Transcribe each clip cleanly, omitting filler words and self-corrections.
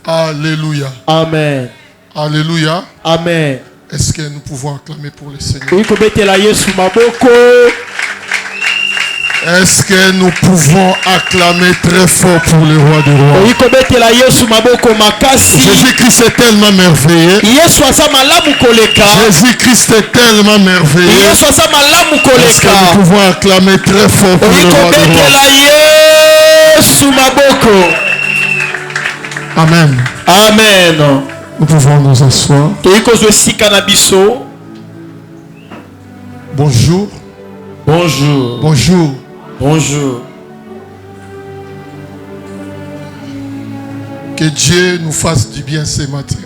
Alléluia. Amen. Alléluia. Amen. Est-ce que nous pouvons acclamer pour le Seigneur? Est-ce que nous pouvons acclamer très fort pour le roi des rois? Jésus-Christ est tellement merveilleux. Jésus-Christ est tellement merveilleux. Est-ce que nous pouvons acclamer très fort pour le roi des rois? Amen. Amen. Nous pouvons nous asseoir. Bonjour. Bonjour. Bonjour. Bonjour. Que Dieu nous fasse du bien ce matin.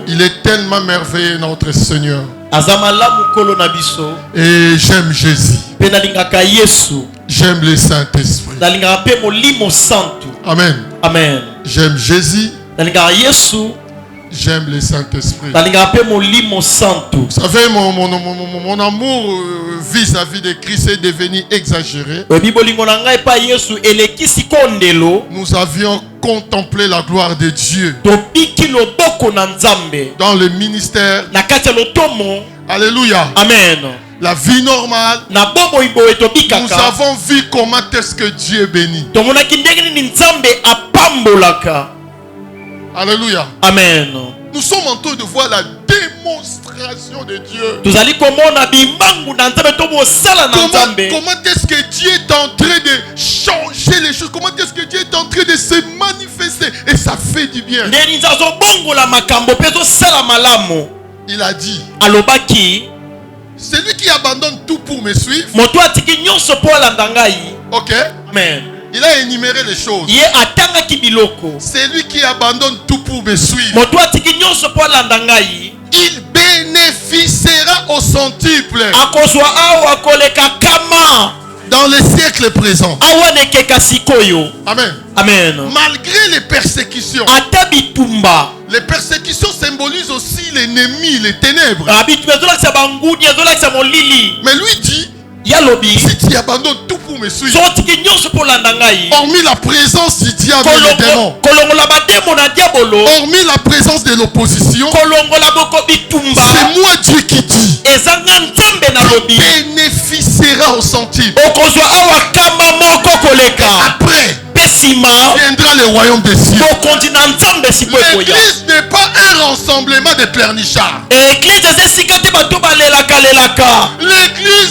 Il est tellement merveilleux notre Seigneur. Et j'aime Jésus. J'aime le Saint-Esprit. Amen. Amen. J'aime Jésus. J'aime le Saint-Esprit. Vous savez, mon amour vis-à-vis de Christ est devenu exagéré. Nous avions contemplé la gloire de Dieu dans le ministère. Alléluia. Amen. La vie normale. Nous avons vu comment est-ce que Dieu est béni. Alléluia. Amen. Nous sommes en train de voir la démonstration de Dieu. Comment est-ce que Dieu est en train de changer les choses? Comment est-ce que Dieu est en train de se manifester? Et ça fait du bien. Il a dit, celui qui abandonne tout pour me suivre. Ok. Amen. Il a énuméré les choses. C'est lui qui abandonne tout pour me suivre. Il bénéficiera au centuple dans les siècles présents. Amen. Amen. Malgré les persécutions. Les persécutions symbolisent aussi l'ennemi, les ténèbres. Mais lui dit, si tu abandonnes tout pour me suivre, hormis la présence du diable et des démons, hormis la présence de l'opposition, c'est moi Dieu qui dit, tu bénéficieras au centuple. Après viendra le royaume des cieux. L'église n'est pas un rassemblement de pleurnichards. L'église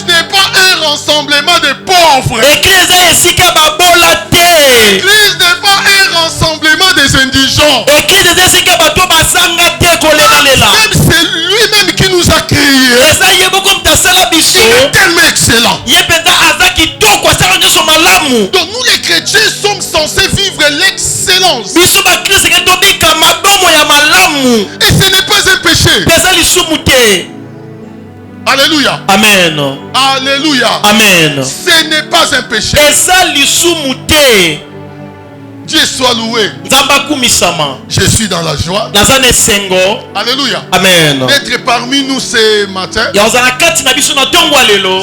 n'est pas un rassemblement de pauvres. L'église n'est pas un rassemblement des indigents. Même c'est lui-même qui nous a créés. Il est tellement excellent. Donc nous les chrétiens sommes censés vivre l'excellence. Et ce n'est pas un péché. Alléluia. Amen. Alléluia. Amen. Ce n'est pas un péché. Dieu soit loué. Je suis dans la joie. Alléluia. Amen. D'être parmi nous ce matin,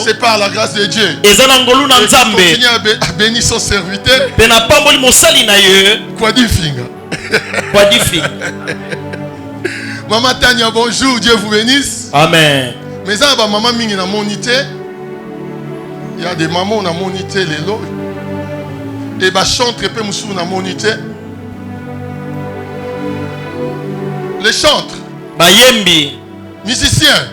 c'est par la grâce de Dieu. Et continue à bénir son serviteur. Quoi du finger. Maman Tania, bonjour. Dieu vous bénisse. Amen. Mais ça, maman mingi na monité. Il y a des mamans na monité les lots. Et bah chantre peu moussou na monité. Les chantres. Bayembi. Musiciens.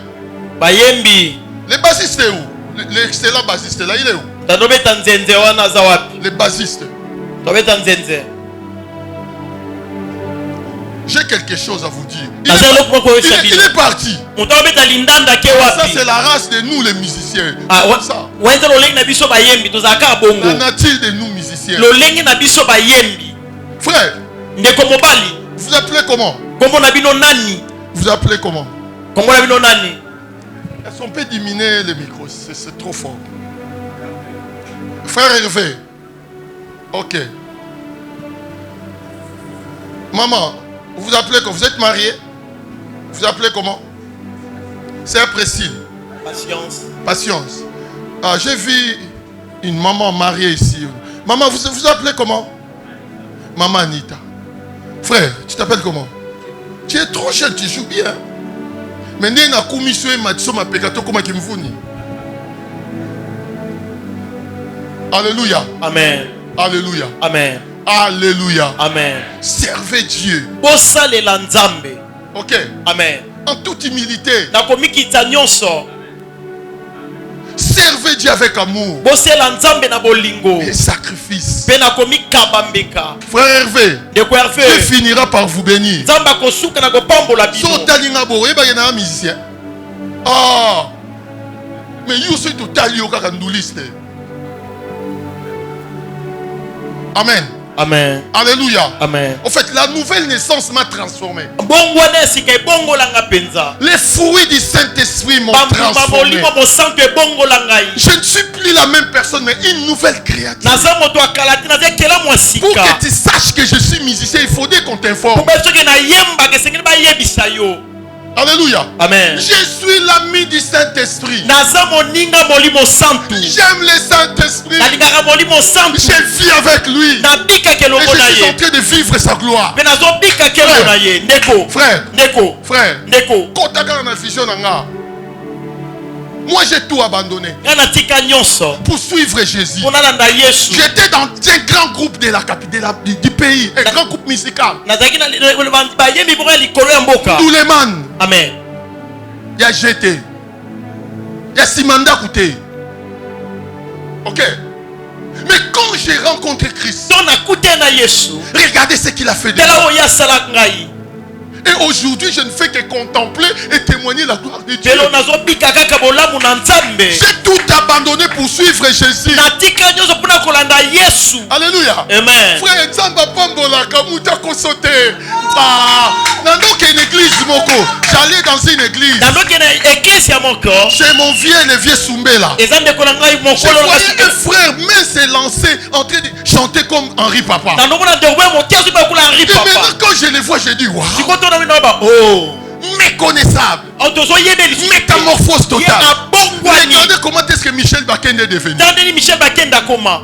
Bayembi. Les bassistes est où? L'excellent bassiste là, il est où? Les bassistes. J'ai quelque chose à vous dire. Il est parti. Ça c'est la race de nous les musiciens. Ça. La nature de nous musiciens. Frère, vous appelez comment? Vous appelez comment? Est-ce qu'on peut diminuer le micro? C'est trop fort. Frère Hervé. Ok. Maman, vous vous appelez comment? Vous êtes marié? Vous vous appelez comment? C'est Priscille. Patience. Patience. Ah, j'ai vu une maman mariée ici. Maman, vous vous appelez comment? Maman Anita. Frère, tu t'appelles comment? Tu es trop jeune, tu joues bien. Mais n'est na commission et matso ma pekato comme qui me fournit. Alléluia. Amen. Alléluia. Amen. Alléluia. Amen. Servez Dieu. Bosalela nzambe. Ok. Amen. En toute humilité. Nakomikita nyonso. Servez Dieu avec amour Bosela nzambe na bolingo. et sacrifice. Pe nakomikaba mbeka. Frère Hervé, Ndeko Hervé. Dieu finira par vous bénir. Nzamba kosuka na kopambola bino. So talinga bo, eba yena un musicien. Ah. Mais you so to tali yo kaka nduliste. Amen. Amen. Alléluia. Amen. En fait, la nouvelle naissance m'a transformé. Bongo nesika bongo langa penza. Les fruits du Saint-Esprit m'ont Bambuma transformé. molimo bosanto bongo langai. Je ne suis plus la même personne, mais une nouvelle créature. Naza moto akalati na kela mwasika. Pour que tu saches que je suis musicien, il faudrait qu'on t'informe. Pour que na yemba ke sengeli ba yebisa yo. Alléluia. Amen. Je suis l'ami du Saint-Esprit. Naza moninga molimo santu. J'aime le Saint-Esprit. Nalingaka molimo santu. Je vis avec lui. Nabika Et kelongo na je suis en ye. train de vivre sa gloire. Mais nazo bika kelongo na ye. Ndeko. Frère, Ndeko. frère, Ndeko. Kotaka na vision nanga. Moi j'ai tout abandonné Ngana tika nyonso. pour suivre Jésus. Onalanda Yesu. J'étais dans un grand groupe du pays, un grand groupe musical. Nazaki na ba yembi boka likolo ya mboka. Douleman, Amen. il y a GT, il y a Simanda Kouté. Ok. Mais quand j'ai rencontré Christ, Ton akute na Yesu. regardez ce qu'il a fait de Tela moi. oya sala ngai. Et aujourd'hui, je ne fais que contempler et témoigner la gloire de Dieu. Telo nazo bika kaka bolamu na nzambe. J'ai tout abandonné pour suivre Jésus. Natika nyonso pona kolanda Yesu. Alléluia. Amen. Frère, Nzamba Pambola, Kamuta Kosote. Ah, Nandoke une église, Moko. J'allais dans une église. Nandoke na eklesi ya moko. C'est mon vieux, le vieux Soumbela. Ezande kolanga Je mokolo voyais un frère même se lancer en train de chanter comme Henri Papa. Nandomona ndekwe motia soba kula Henri Et Papa. maintenant, quand je les vois, je dis waouh. Sikoto na mina ba. Oh. Méconnaissable. Autozo yebeli. Métamorphose totale. Abongwani. Regardez comment est-ce que Michel Bakende est devenu. Tandeni Michel Bakenda koma.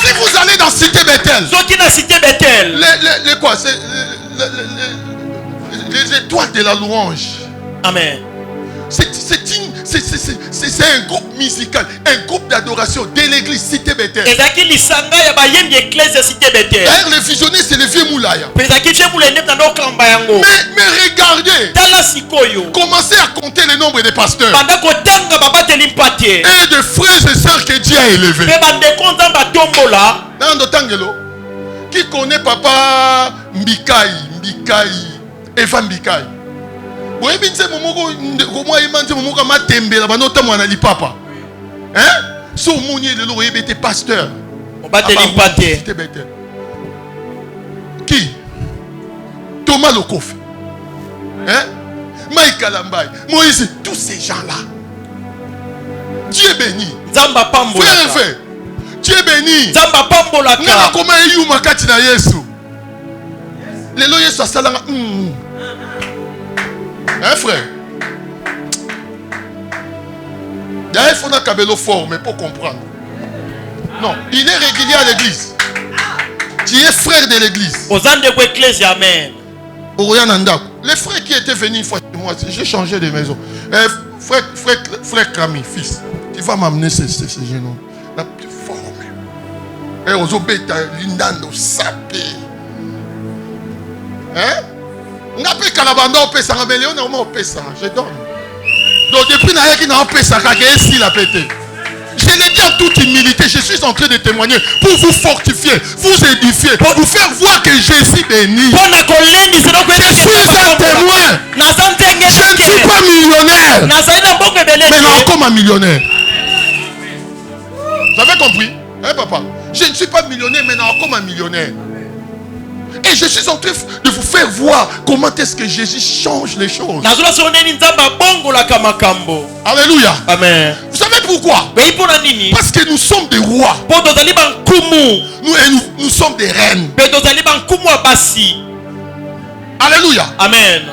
Si vous allez dans Cité Bethel, Soki na cité Bethel. les quoi, c'est les étoiles de la louange. Amen. C'est un groupe musical, un groupe d'adoration de l'église Cité Bethel. Ezaki lisanga ya bayembi eklesi ya cité Bethel. D'ailleurs, le visionnaire, c'est le vieux Moulaya. Ezaki chez mule ndep na ndokamba yango. Mais regardez, Tala sikoyo. commencez à compter le nombre de pasteurs Banda kotanga babateli mpate. et de frères et sœurs que Dieu a élevés. Pe bandeko nzamba tombola. Nando Tangelo, qui connaît papa Mbikai, Eva Mbikai. Hein? So mounier de l'eau était pasteur. Babateli mpate. C'était Bethel. Qui? Thomas Lokof. Hein? Mike Alambay. Moïse, tous ces gens-là. Dieu béni. Nzamba pambola. Frère, Dieu béni. Nzamba pambola Nana ka. koma yu makati na Yesu. Lelo Yesu asalanga. Hein frère? D'ailleurs, il faut un cabello fort, mais pour comprendre. Non, il est régulier à l'église. Tu es frère de l'église. Ozande kwa eklesi amen. Les frères qui étaient venus une fois chez moi, j'ai changé de maison. Frère Kami, fils, tu vas m'amener ces genoux. La plus formée. Et aux obéta, l'indando sapé. Hein? On a pris Kalabanda au Pessa, mais Léon a au Pessa. Je donne. Donc depuis Naya qui n'a pas Pessa, ici la pété. Je l'ai dit en toute humilité, je suis en train de témoigner pour vous fortifier, vous édifier, pour vous faire voir que Jésus béni. Je suis un témoin. Je ne suis pas millionnaire, mais encore un millionnaire. Vous avez compris? Hein, papa? Je ne suis pas millionnaire, mais encore un millionnaire. Et je suis en train de vous faire voir comment est-ce que Jésus change les choses. Alléluia. Amen. Vous savez pourquoi? Parce que nous sommes des rois. Nous sommes des reines. Alléluia. Amen.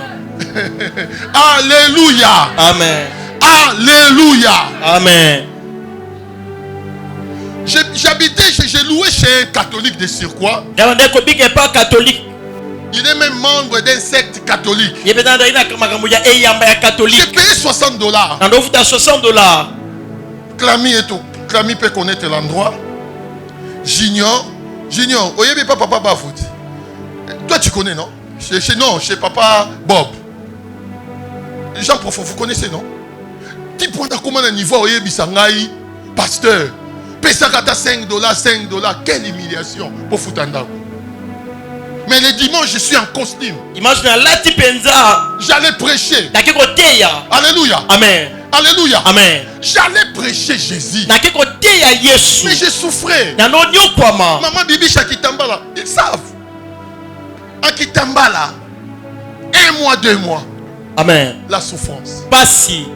Alléluia. Amen. Alléluia. Amen. J'habitais, je loué chez un catholique de surcroît. catholique. Il est même membre d'un secte catholique. J'ai payé $60. $60. Clami et tout. Clami peut connaître l'endroit. Junior, oyebi pas papa Bafoot. Toi tu connais, non? Chez papa Bob. Jean Profond, vous connaissez, non? Tu prends comment un niveau oyebi sangai, pasteur. Pesakata $5, $5. Quelle humiliation pour Foutanda. Mais le dimanche, je suis en costume. J'allais prêcher. Alléluia. Amen. Alléluia. Amen. J'allais prêcher Jésus. Mais je souffrais. Maman Bibi Chakitambala, ils savent. À Kitambala, 1 mois, 2 mois. Amen. La souffrance. Basi.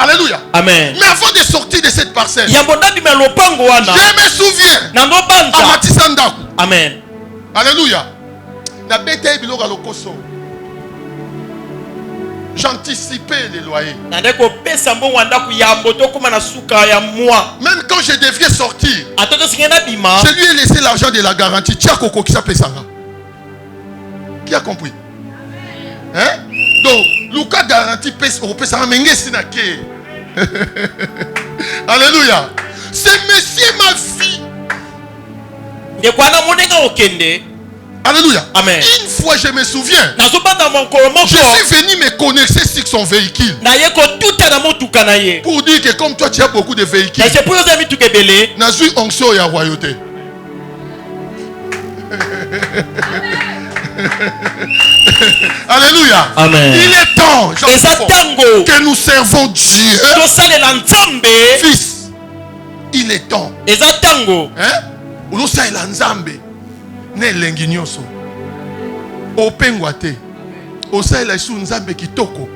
Alléluia. Amen. Mais avant de sortir de cette parcelle, je me souviens. Amatissandaku. Amen. Alléluia. J'anticipais les loyers. Même quand je devais sortir, je lui ai laissé l'argent de la garantie. Qui a compris? Hein? Donc, Lucas garantie Alléluia. Ce monsieur ma vie. Alléluia. Amen. Une fois je me souviens, je suis venu me connecter sur son véhicule pour dire que comme toi tu as beaucoup de véhicules, Nazu onction ya royauté. Alléluia. Amen. Il est temps que nous servons Dieu. Fils, il est temps. Hein? Ne lengi nyonso opengwa te osaela isu nzambe kitoko.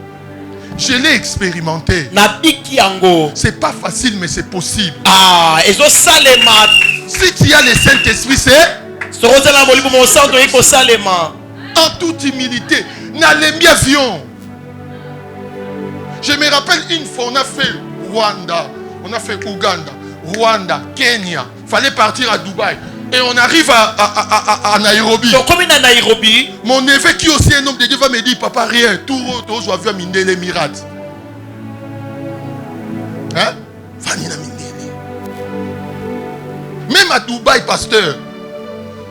Je l'ai expérimenté. C'est pas facile mais c'est possible. Si tu as le Saint-Esprit, c'est en toute humilité. Nalembi avion. Je me rappelle une fois on a fait Rwanda, on a fait Ouganda, Rwanda, Kenya. Fallait partir à Dubaï. Et on arrive à Nairobi. Mon neveu qui est aussi un homme de Dieu va me dire, papa, rien. Tout le avion Mindele Mirat. Hein? Vanina Mindele. Même à Dubaï, pasteur,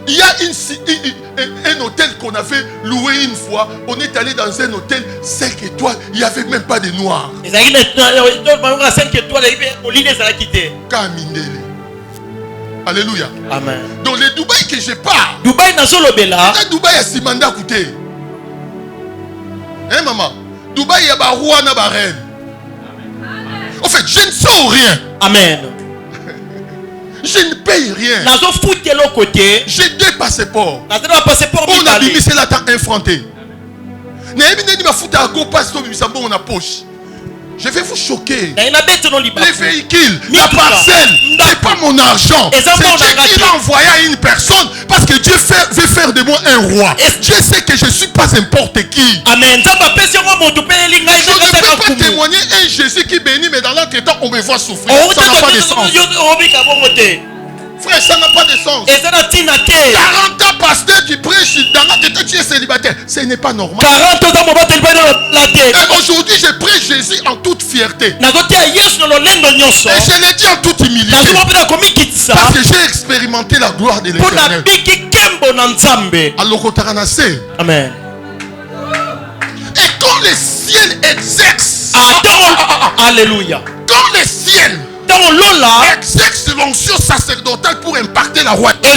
il y a un hôtel qu'on avait loué une fois. On est allé dans un hôtel 5 étoiles. Il n'y avait même pas de noirs. Kamindele. Alléluia. Amen. Dans le Dubaï que je pars. Dubaï n'a solo bela. Dubaï a Simanda Kouté. Hein maman? Dubaï a Baroua na Barène. En fait, je ne sens rien. Amen. Je ne paye rien. J'ai 2 passeports. On a mis cela temps infronté. Je vais vous choquer. Les véhicules, la parcelle, c'est pas mon argent. C'est Dieu qui l'a envoyé à une personne parce que Dieu veut faire de moi un roi. Dieu sait que je ne suis pas n'importe qui. Amen. Je ne peux pas témoigner un Jésus qui bénit, mais dans l'entretemps, on me voit souffrir. Ça n'a pas de sens. Frère, ça n'a pas de sens. 40 ans, pasteur, tu prêches, dans l'entretemps, tu es célibataire. Ce n'est pas normal. Et aujourd'hui, je prêche Jésus en toute fierté. Et je l'ai dit en toute humilité. Parce que j'ai expérimenté la gloire de l'Éternel. Amen. Et quand le ciel exerce, Alléluia. Quand le ciel exerce l'onction sacerdotale pour impacter la royauté,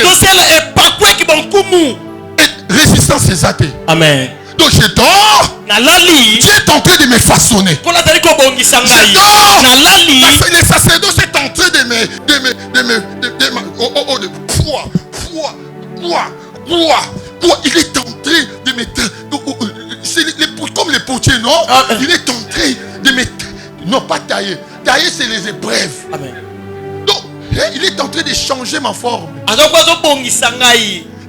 résistance c'est athée. Amen. Donc je dors. Dieu est en train de me façonner. Je dors. Les sacerdotes sont en train de il est en train de me comme les potiers, non? Il est en train de me non pas tailler. Tailler c'est les épreuves. Amen. Donc il est en train de changer ma forme.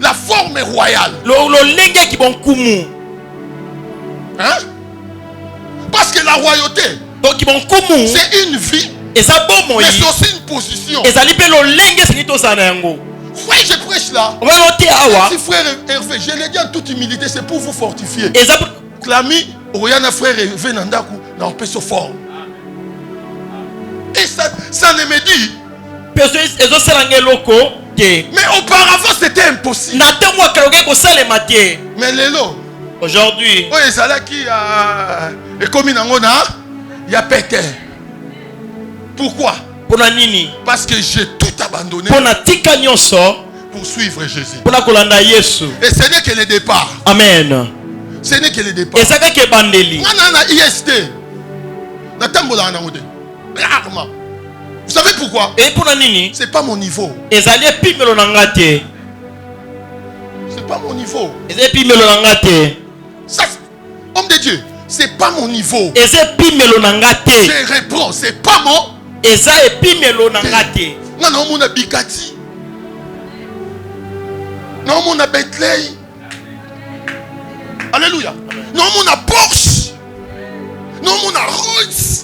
La forme est royale. Hein? Parce que la royauté, c'est une vie eza bomoi Mais c'est aussi une position. ezali pe lolenge sini tozala na yango. Oui, je prêche là. Obana ote awa Si frère Hervé, je l'ai dit en toute humilité, c'est pour vous fortifier. eza Clami, Oyana frère Hervé Nandaku, n'a pas so fort. Et ça ne me dit. peso ezosala ngeloko te. Mais auparavant, c'était impossible. Na ntango akaloki kosalema te. Mais lelo, Aujourd'hui, oh, ezalaki et comme il y a pété. Pourquoi? pona nini? Parce que j'ai tout abandonné Pona tika nyonso pour suivre Jésus. pona kolanda Yesu. Et ce n'est que le départ. Amen. Ce n'est que le départ. Ezaka ke bandeli. Moi, na IST. Na tambola na ngode. Rarement. Vous savez pourquoi? Et pona nini? C'est pas mon niveau. Ezali epimelo na nga te. C'est pas mon niveau. Ezali epimelo na nga te. Ça, homme de Dieu, c'est pas mon niveau. Ezali epimelo na nga te. Je réponds, c'est pas mon. Eza epimelo na nga te. Non, non, mon Bikati. Non, mon Bentley. Alléluia. Non, mon Porsche. Non, mon Rolls.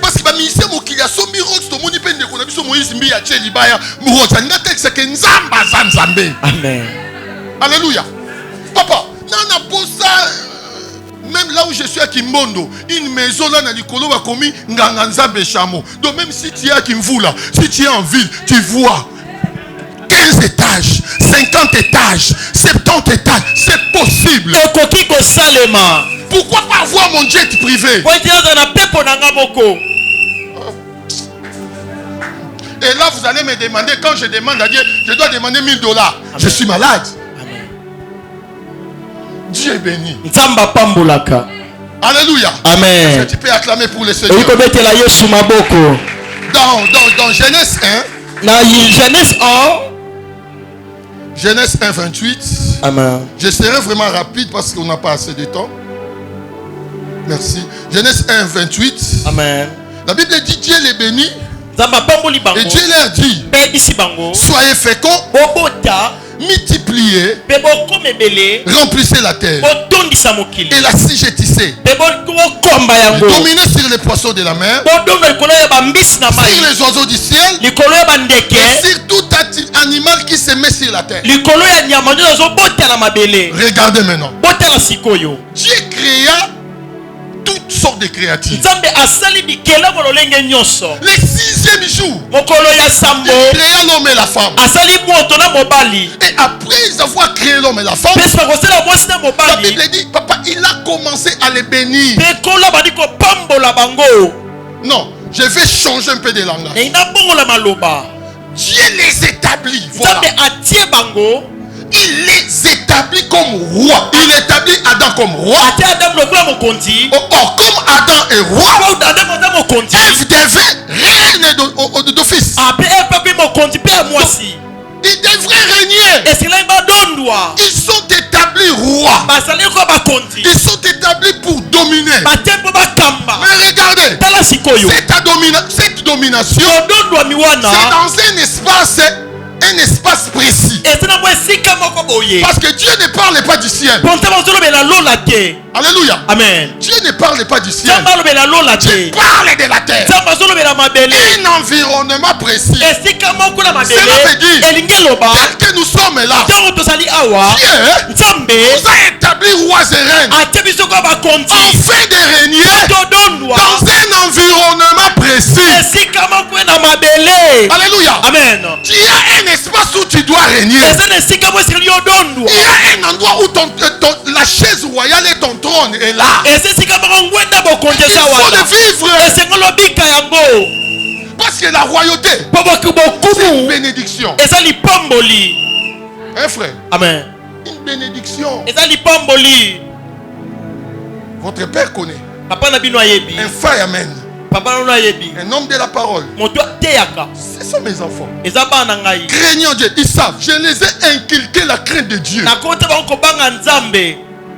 Parce que ministère mon qui a sommi Rolls, tout le monde peut qu'on a vu son Moïse Mbi à Tcheli Baya. Mourosa, n'a pas que Nzamba Zanzambe. Amen. Alléluia. Papa, non, pour ça. Même là où je suis à Kimbondo, une maison là dans l'Ikolo a commis Nganganzambe Chamo. Donc même si tu es à Kimvula, si tu es en ville, tu vois 15 étages, 50 étages, 70 étages, c'est possible. Ekoki kosalema. Pourquoi pas avoir mon jet privé? Et là vous allez me demander, quand je demande à Dieu, je dois demander $1000. Je suis malade. Amen. Dieu est béni. Nzamba pambolaka. Alléluia. Amen. Est-ce que tu peux acclamer pour le Seigneur? Oyikobetela Yesu maboko. Dans Genèse 1. Na Genèse 1. Genèse 1, 28. Amen. Je serai vraiment rapide parce qu'on n'a pas assez de temps. Merci. Genèse 1, 28. Amen. La Bible dit Dieu les bénit. Et Dieu leur dit soyez féconds, multipliez, remplissez la terre et la sigetissez, dominez sur les poissons de la mer, sur les oiseaux du ciel et sur tout animal qui se met sur la terre. Regardez maintenant. Dieu créa toutes sortes de créatures. Le 6e jour, il créa l'homme et la femme. Et après avoir créé l'homme et la femme, la Bible dit, papa, il a commencé à les bénir. Non, je vais changer un peu de langage. Dieu les établit. Voilà. Il les établit comme roi. Il établit Adam comme roi. Or, comme Adam est roi, Ève devait reine d'office. Ils devraient régner. Ils sont établis rois. Ils sont établis pour dominer. Mais regardez, cette domination, c'est dans un espace précis. Parce que Dieu ne parle pas du ciel. Alléluia. Amen. Dieu ne parle pas du ciel. Dieu parle de la terre. Un environnement précis. Cela veut dire, tel que nous sommes là, Dieu nous a établi rois et reines afin de régner dans un environnement précis. Alléluia. Amen. Tu as un espace où tu dois régner. Il y a un endroit où la chaise royale et ton trône est là. Il faut le vivre. Parce que la royauté, c'est une bénédiction. Hein, frère? Amen. Une bénédiction. Pamboli. Votre père connaît. Papa na bino ayebi. Un fireman. Papa na ayebi. Un homme de la parole. Ce sont mes enfants. Craignant Dieu, ils savent. Je les ai inculqué la crainte de Dieu.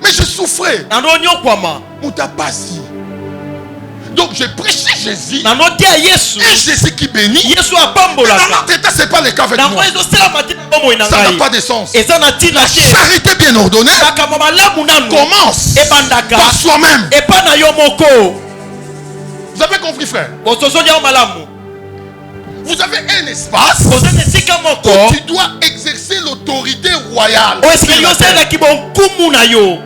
Mais je souffrais. Moutapasi. Donc je prêchais Jésus. Et Jésus qui bénit. Dans notre état, ce n'est pas le cas avec moi. Ça n'a pas de sens. La charité bien ordonnée commence par soi-même. Vous avez compris, frère? Vous avez un espace kozana esika où moko tu dois exercer l'autorité royale. oyo esika yosalelaki bonkumu na yo.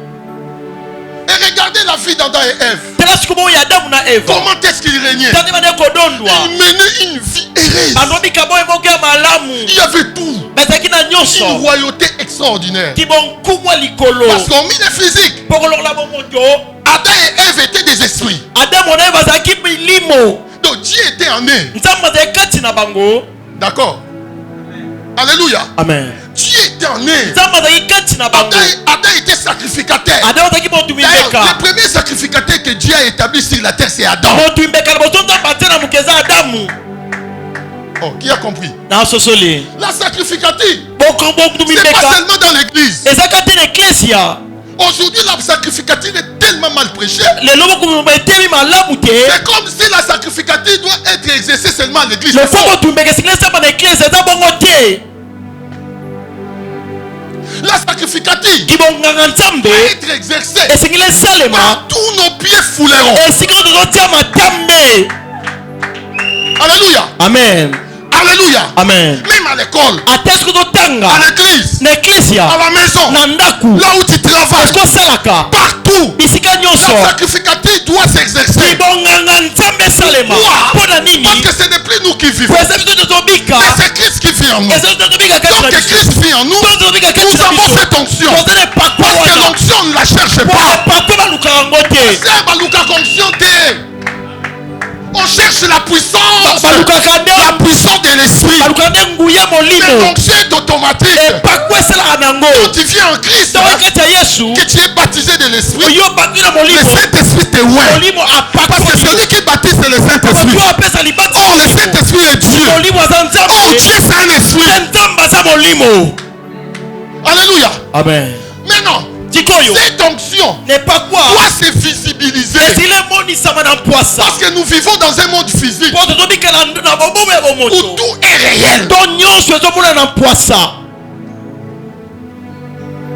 Et regardez la vie d'Adam et Ève. tala sikoyo oyo adamu na eva Comment est-ce qu'ils régnaient? tande bande kodondwa Ils menaient une vie heureuse. bandobika boye moko ya malamu Il y avait tout. bazalaki na Une nyonso royauté extraordinaire. ti bonkumu ya likolo Parce qu'en milieu physique, mpo kolongola bomoto Adam et Ève étaient des esprits. adamu na ye bazalaki milimo Donc Dieu était en eux. nzambe azalaki kati na bango. D'accord. Alléluia. Amen. Dieu était en eux. nzambe azalaki kati na bango. Adam était sacrificateur. adamu azalaki motumbi D'ailleurs, mbeka le premier sacrificateur que Dieu a établi sur la terre, c'est Adam. motumbi mbeka liboso nzambe atie na moke eza adamu. Oh, qui a compris? na sosoli La sacrificature, bomotumbi c'est pas mbeka seulement dans l'église. ezalaka te na eklesia. Aujourd'hui, la sacrificature est tellement mal prêchée. lelo mokumbi etemi malamu te. C'est comme si la sacrificature doit être exercée seulement à l'église. lefo motumbi mbeka esengeli esamba na eklesia eza bongo te. La sacrificature kibonganga nzambe doit être exercée esengeli esalema par tous nos pieds fouleront. esika oyo tozotia matambe. Alléluia. Amen. Alléluia. Amen. Même à l'école, ata soki tozotanga à l'église, na eklesia à la maison, na ndaku là où tu travailles, ekosalaka partout, bisika nyonso la sacrificature doit s'exercer. kibonganga nzambe esalema mpo na Parce nini que ce n'est plus nous qui vivons, po eza biso tozobika mais c'est Christ qui vit en nous. eza biso tozobika kati Donc na que biso Christ vit en nous, to tozobika kati nous na avons biso cette onction. toza na epakwa Parce que wana l'onction, on ne la cherche po pas. epakwa balukaka yango te C'est Baluka onction te. On cherche la puissance. balukaka nde La puissance de l'esprit. balukaka nde nguya Mais molimo l'onction est automatique. epakwa esalaka na yango Quand tu viens en Christ, ntango kati ya yesu que tu es baptisé de l'esprit, oyo batwi na le molimo Saint-Esprit te oint. molimo Parce que apakwa celui qui baptise, c'est le Saint-Esprit. bato apesa libati Or, le Saint-Esprit est Dieu. molimo aza Oh, nzambe Dieu, c'est un esprit. nzambe aza molimo. Alléluia. Amen. Maintenant, sikoyo cette onction nepakwa doit se visibiliser. esili emonisama na mpwasa Parce que nous vivons dans un monde physique mpo tozobika na bobomo ya où bomoto tout est réel. to nyonso ezomona na mpwasa.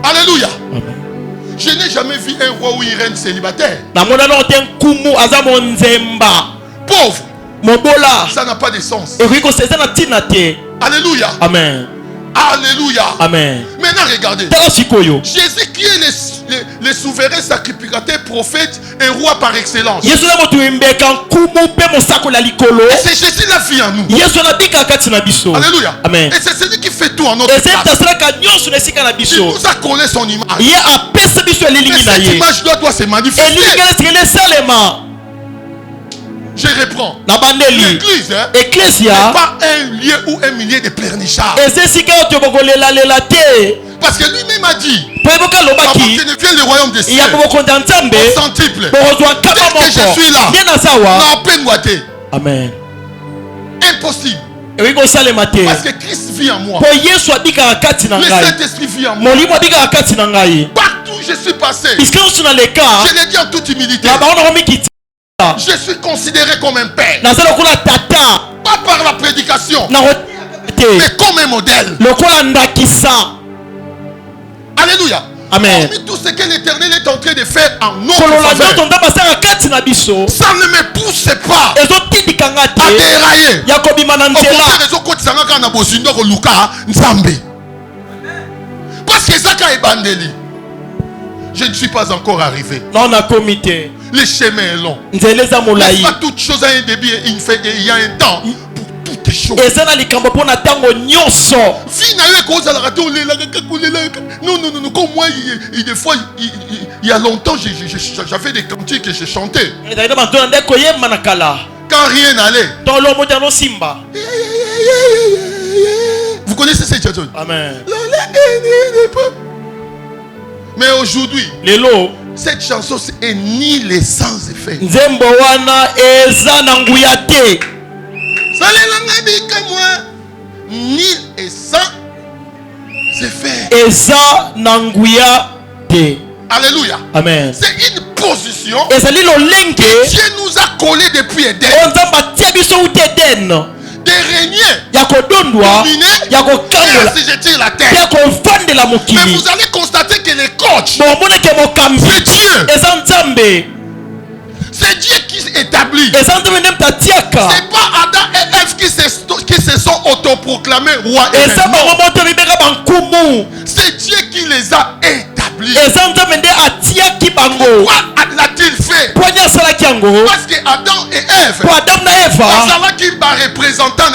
Alléluia. Je n'ai jamais vu un roi ou une reine célibataire. namonana te nkumu aza monzemba Pauvre. mobola Ça n'a pas de sens. ekoki koseza na ntina te. Alléluia. Amen. Alléluia. Amen. Maintenant, regardez. tala sikoyo Jésus qui est le souverain sacrificateur, prophète et roi par excellence. yesu na moto mbeka nkumu mpe mosakoli ya likolo Et c'est Jésus la vie en nous. yesu anabikaka kati na biso. Alléluia. Amen. Et c'est celui qui fait tout en notre ezali place. asalaka nyonso na esika na Il biso nous a collé son image. ye apesa biso Mais elilingi na cette ye image doit se manifester. elingi esengeli esalema Je reprends. na bandeli. L'église n'est eklesia pas un lieu ou un millier de pleurnichards. eza esika oyo tobokolelalela te Parce que lui-même a dit, mpo eboka avant alobaki que ne vienne le royaume des cieux, ya bobokonzi ya nzambe au centuple, bokozwa nkama Dès que je suis là, moko nde nazawa. n'en peine boité. Amen. Impossible. ekoki kosalema te Parce que Christ vit en moi. mpo yesu abikaka kati na Le ngai Saint-Esprit vit en moi. molimo abikaka kati na ngai Partout où je suis passé, bisika nyonso naleka je l'ai dit en toute humilité, na bango nakomikita je suis considéré comme un père. naza lokola tata Pas par la prédication, nakotiaka te mais comme un modèle. lokola ndakisa. Alléluia. Amen. Hormis tout ce que l'Éternel est en train de faire en notre kolola faveur, nzoto nzambe asalaka kati na biso ça ne me pousse pas ezotindikanga à te dérailler. ya kobima na Au contraire, nzela ezokotisanga kaka na bozindo koluka nzambe. Parce que ezaka ebandeli. Je ne suis pas encore arrivé. na nakomi te Le chemin est long. nzela eza molai Pas toute chose a un début et il y a un temps pour toutes les choses. eza na likambo mpo na ntango nyonso. Vie n'a eu cause à la radio. Non, non, non, non. Comme moi, des fois, il y a longtemps, j'avais des cantiques que je chantais. ezali na banto na nde koyemba na kala Quand rien n'allait. ntango lomo te anosimba. Vous connaissez cette chanson? Amen. Mais aujourd'hui, lelo cette chanson est nulle et sans effet. nzembo wana eza na nguya te Salelanga bika moi, nul et sans effet. eza na nguya te. Alléluia. Amen. C'est une position ezali lolenge Dieu nous a collé depuis Éden. oyo nzambe atia biso uta eden De régner ya kodondwa ya et kokangola assujettir la mpe terre. ya kofandela Mais mokili. vous allez constater que les coachs, bomoneke mokambi c'est Dieu. eza nzambe C'est Dieu qui établit. eza nzambe nde moto atiaka C'est pas Adam et Ève qui se sont autoproclamés rois et eza reines. bango moto bibeka bankumu C'est Dieu qui les a établis. eza nzambe nde atiaki bango Quoi l'a-t-il fait? pwani asalaki yango Parce que Adam et Ève, po Adam na Eva qui va représentant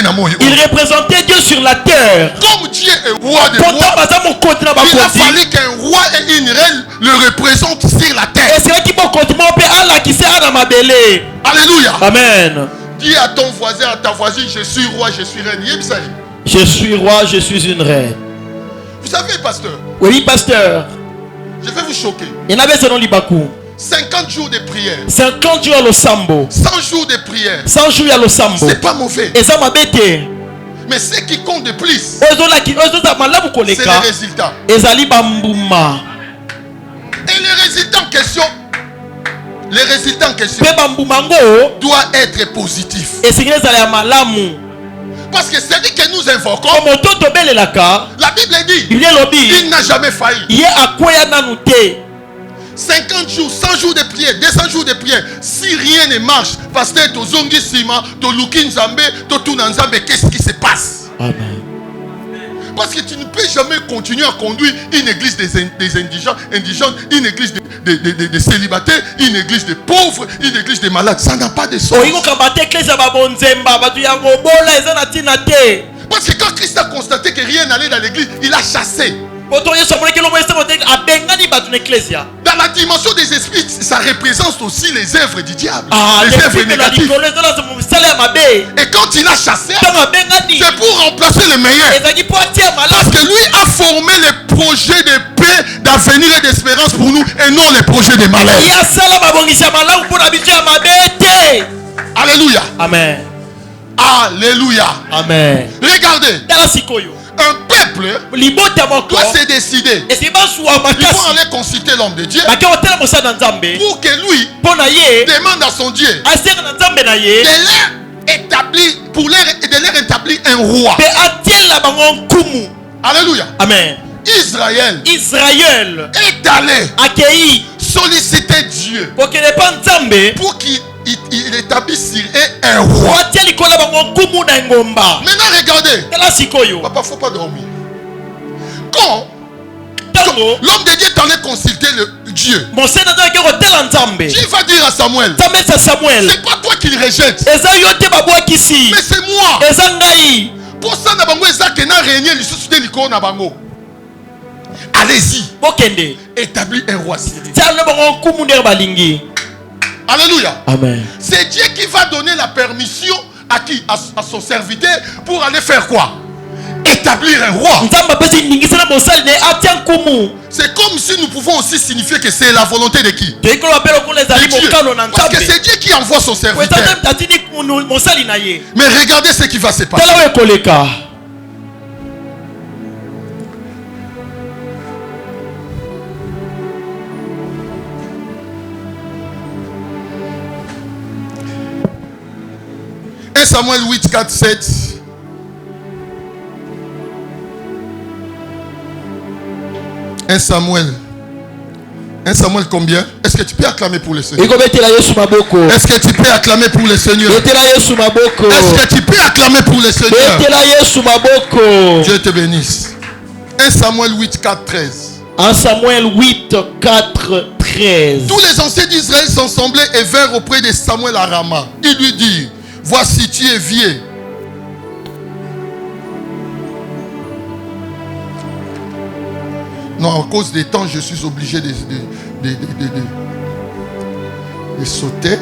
na moyo. il représentait Dieu sur la terre Comme Dieu est roi de pourtant rois, baza mokonzi na il a bakonzi fallu qu'un roi et une reine le représentent sur la terre. eselaki mokonzi moko mpe alakisi ana mabele Alléluia. amen. Dis à ton voisin, à ta voisine, je suis roi, je suis reine. Yebisa. Je suis roi, je suis une reine. Vous savez, pasteur, Oui, pasteur. je vais vous choquer. Il y en avait selon Libakou. 50 jours de prière, 50 jours à l'Osambo. 100 jours de prière, 100 jours à l'Osambo. c'est pas mauvais. Et ça m'a bêté. Mais ce qui compte de plus, C'est c'est les résultats. Et Zali Bambouma. Et les résultats en question, Pe Bamboumango doivent être positifs. et c'est que à Malamu. Parce que c'est dit que nous invoquons. Comme Toto Belelaka. La Bible dit, Il il n'a jamais failli. y a à quoi y 50 jours, 100 jours de prière, 200 jours de prière. Si rien ne marche, pasteur, to zongi sima, to luki nzambe, to tuna nzambe, qu'est-ce qui se passe? Amen. Parce que tu ne peux jamais continuer à conduire une église des indigents, une église des célibataires, une église des pauvres, une église des malades. Ça n'a pas de sens. Parce que quand Christ a constaté que rien n'allait dans l'église, il a chassé. Dans la dimension des esprits, ça représente aussi les œuvres du diable. Les œuvres négatives. Et quand il a chassé, c'est pour remplacer le meilleur. Parce que lui a formé les projets de paix, d'avenir et d'espérance pour nous et non les projets de malheur. Alléluia. Amen. Alléluia. Amen. Regardez. Un peuple doit se décider. Ils vont aller consulter l'homme de Dieu pour que lui demande à son Dieu de leur établir un roi. Alléluia. Amen. Israël est allé solliciter Dieu pour qu'il établisse sur eux un roi. Maintenant regardez. Papa, il ne faut pas dormir. Quand l'homme de Dieu est allé consulter Dieu, Dieu va dire à Samuel, c'est pas toi qui le rejettes, mais c'est moi. Pour ça, allez-y, établis un roi. Alléluia. Amen. C'est Dieu qui va donner la permission à qui? À son serviteur pour aller faire quoi? Établir un roi. C'est comme si nous pouvons aussi signifier que c'est la volonté de qui? De Dieu. Parce que c'est Dieu qui envoie son serviteur. Mais regardez ce qui va se passer. 1 Samuel 8, 4, 7. Un Samuel combien? Est-ce que tu peux acclamer pour le Seigneur? Est-ce que tu peux acclamer pour le Seigneur? Est-ce que tu peux acclamer pour le Seigneur? Dieu te bénisse. 1 Samuel 8, 4, 13. 1 Samuel 8, 4, 13. Tous les anciens d'Israël s'assemblaient et vinrent auprès de Samuel à Rama. Ils lui dirent, voici tu es vieux. Non, à cause des temps, je suis obligé de sauter.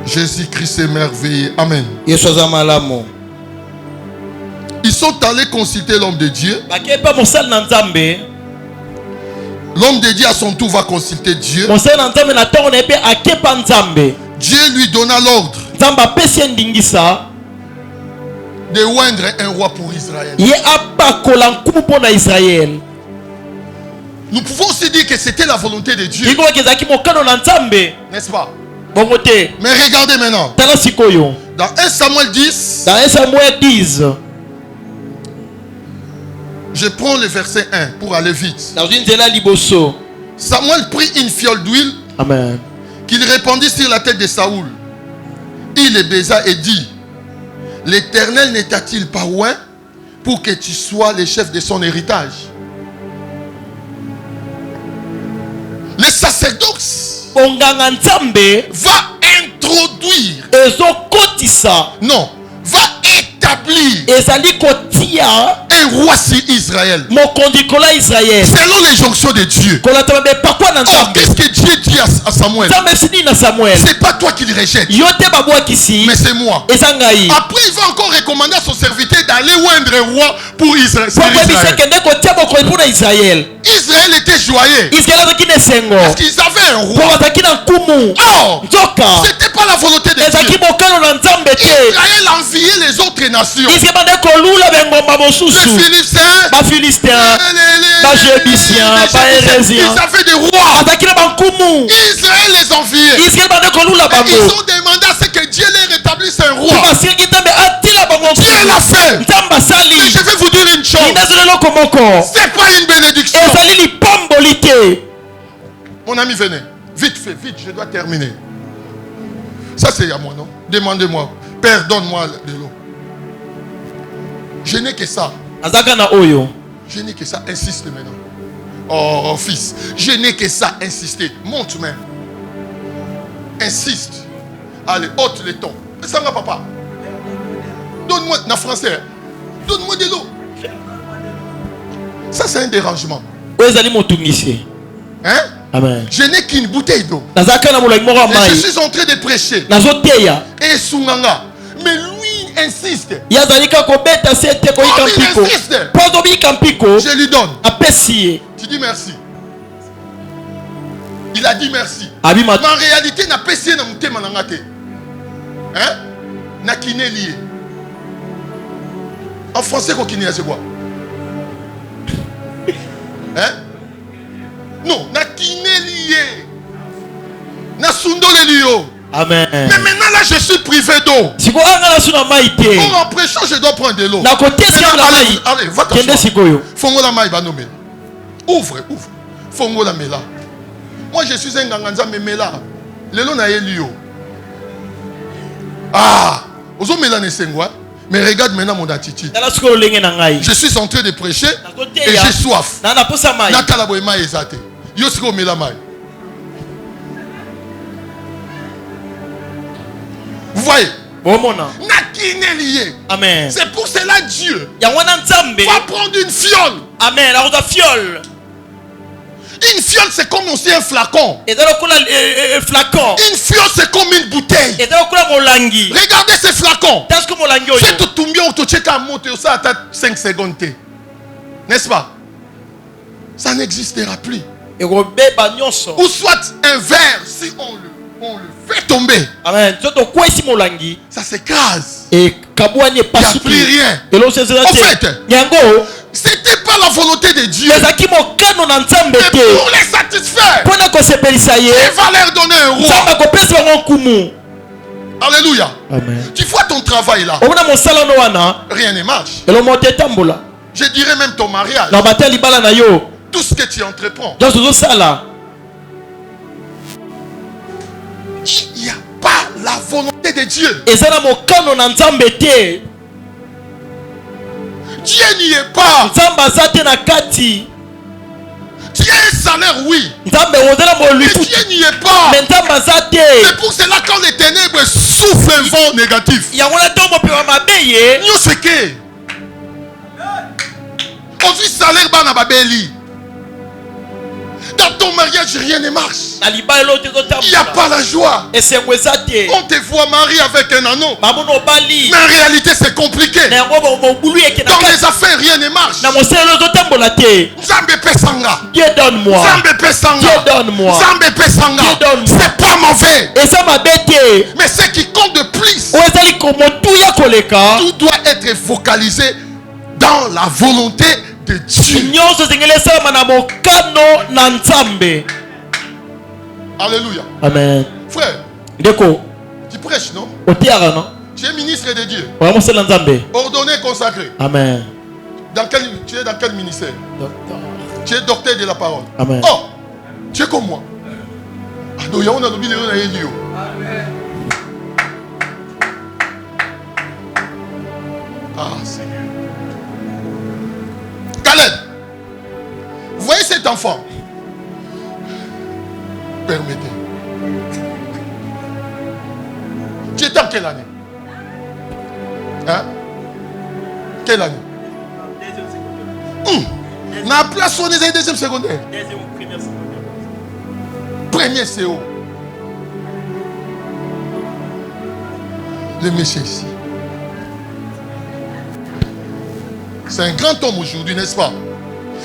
Jésus-Christ est merveilleux. Amen. Ils sont allés consulter l'homme de Dieu. L'homme de Dieu à son tour va consulter Dieu. Dieu lui donna l'ordre de oindre un roi pour Israël. Nous pouvons aussi dire que c'était la volonté de Dieu. N'est-ce pas? Mais regardez maintenant. Dans 1 Samuel 10. Je prends le verset 1 pour aller vite. Samuel prit une fiole d'huile Amen. qu'il répandit sur la tête de Saoul. Il le baisa et dit, l'Éternel n'était-il pas loin pour que tu sois le chef de son héritage? Le sacerdoce va introduire, non, va établir un roi sur Israël selon l'injonction de Dieu. Or, qu'est-ce que Dieu dit à Samuel? C'est pas toi qui le rejettes, mais c'est moi. Après, il va encore recommander à son serviteur d'aller oindre un roi pour Israël. Israël était joyeux parce qu'ils avaient un roi. Or, c'était pas la volonté de Dieu. Israël enviait les autres nations. Les Philistins, ils avaient des rois. Israël les enviait. Ils ont demandé à ce que Dieu les rétablisse un roi. Dieu l'a fait. Mais je vais vous dire une chose. C'est pas une bénédiction. Mon ami, venez. Vite fait, vite, je dois terminer. Ça, c'est à moi, non? Demandez-moi. Père, donne-moi de l'eau. Je n'ai que ça. Je n'ai que ça. Insiste maintenant. Oh, fils. Je n'ai que ça. Insistez. Monte même. Insiste. Allez, ôte le ton. Ça va, papa. Donne-moi, en français. Donne-moi de l'eau. Ça, c'est un dérangement. Hein? Amen. Je n'ai qu'une bouteille d'eau. Et je suis en train de prêcher. Et Sunganga. Mais lui insiste. Il insiste. Je lui donne. Tu dis merci. Il a dit merci. Mais en réalité, n'a pas essayé de monter manangate. Hein? N'a kiné lié. En français, quoi kiné, c'est quoi? Hein? Non, n'a kiné lié. N'a sundo le lio. Amen. Mais maintenant là, je suis privé d'eau. En prêchant, je dois prendre de l'eau. Allez, va t'asseoir. Fongo la maï, banomé. Ouvre. Fongo la mela. Moi, je suis un ganganza, mais mela. Le long n'a elio. Ah, ozo mela ne sengwa. Mais regarde maintenant mon attitude. Je suis en train de prêcher et j'ai soif. Nakala boy ma ezate. Yosiko mela mai. Vous voyez? Amen. C'est pour cela Dieu va prendre une fiole. Amen. Une fiole, c'est comme aussi un flacon. Une fiole, c'est comme une bouteille. Regardez ces flacons. C'est tout tombé au tchèque à monter ça à 5 secondes. N'est-ce pas? Ça n'existera plus. Ou soit un verre, si on le fait tomber, amen. ça s'écrase. Il n'y a plus rien. En fait, c'était pas la volonté de Dieu. Mais pour les satisfaire, il va leur donner un roi. Alléluia. Amen. Tu vois ton travail là, rien ne marche. Je dirais même ton mariage. Tout ce que tu entreprends, il n'y a pas la volonté de Dieu. Dieu n'y est pas. Dieu a un salaire, oui. Mais Dieu n'y est pas. C'est pour cela quand les ténèbres soufflent un vent négatif, nous c'est que on dit salaire bana babeli. Dans ton mariage, rien ne marche. Il n'y a pas la joie. On te voit marié avec un anneau. Mais en réalité, c'est compliqué. Dans les affaires, rien ne marche. Zambe Pesanga. Dieu donne-moi. Zambe Pesanga. Dieu donne-moi. Zambe Pesanga. Dieu donne-moi. C'est pas mauvais. Mais ce qui compte de plus, tout doit être focalisé dans la volonté de Dieu. Alléluia. Amen. Frère, Deko, tu prêches, non? Tu es ministre de Dieu. Ordonné, consacré. Amen. Tu es dans quel ministère? Docteur. Tu es docteur de la parole. Amen. Oh, Tu es comme moi. Donc, il y a un lobby de l'eau. Ah, Seigneur. Caleb, vous voyez cet enfant? Permettez. Tu étais en quelle année? Hein? Quelle année? On a place on est deuxième secondaire. Deuxième ou première secondaire. Premier CO. Le monsieur ici. C'est un grand homme aujourd'hui, n'est-ce pas?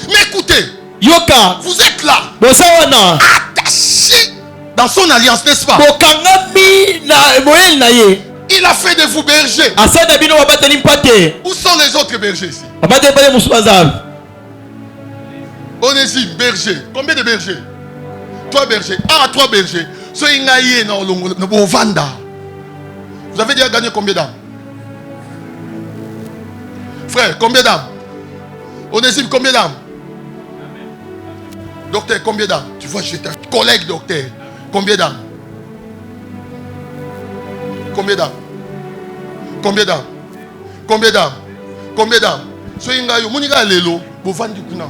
Mais écoutez, Yoka. vous êtes là, Bosawana. attaché dans son alliance, n'est-ce pas? Bokangami na moyen na ye. Il a fait de vous bergers. Asana bino wabateli mpate. Où sont les autres bergers ici? Abate pale musubazav. Onésime, berger. Combien de bergers? 3 bergers. Ah, 3 bergers. So ingaye na Vanda. Vous avez déjà gagné combien d'âmes? Frère, combien d'âmes? Onésime, combien d'âmes? Docteur, combien d'âmes? Tu vois, j'étais un collègue docteur. Combien d'âmes? Combien d'âmes? Combien d'âmes? Combien d'âmes? Combien d'âmes? So ingayo, muniga lelo, bovandi kuna.